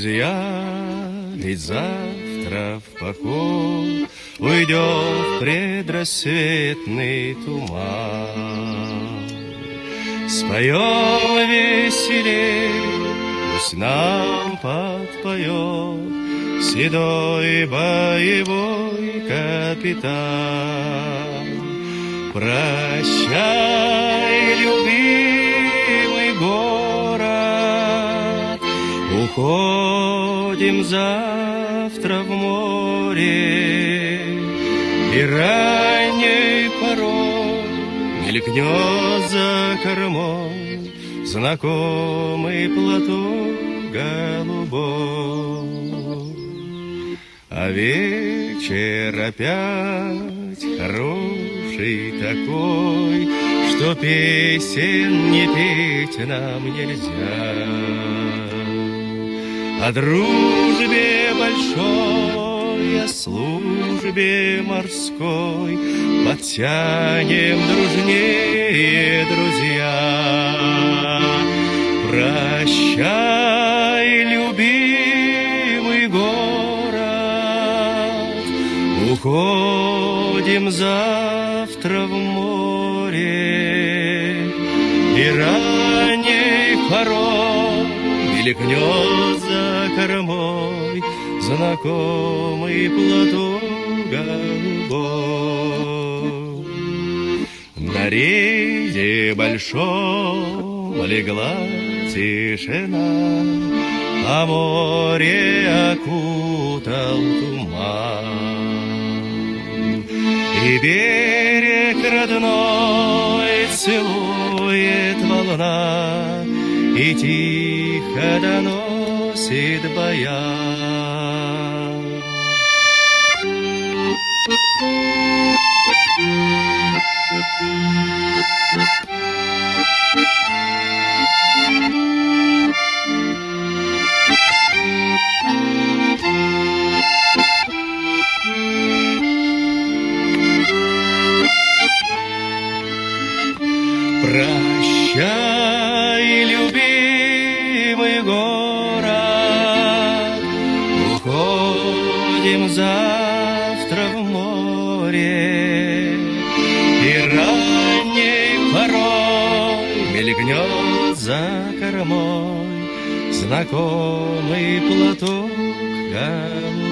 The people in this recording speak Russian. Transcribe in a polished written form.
друзья, ведь завтра в покой уйдет предрассветный туман. Споем веселей, пусть нам подпоет седой боевой капитан. Прощай, любимый город, уходим завтра в море, и ранней порой мелькнет за кормой знакомый платок голубой. А вечер опять хороший такой, что песен не петь нам нельзя. О дружбе большой, о службе морской подтянем дружнее, друзья. Прощай, любимый город, уходим завтра в море, и ранней порой мелькнет за кормой знакомый платок голубой. На рейде большом легла тишина, а море окутал туман. И берег родной целует волна, и тихо доносит баян. Прощай, любимый город, уходим завтра в море, и ранней порой мелькнет за кормой знакомый платок голубой.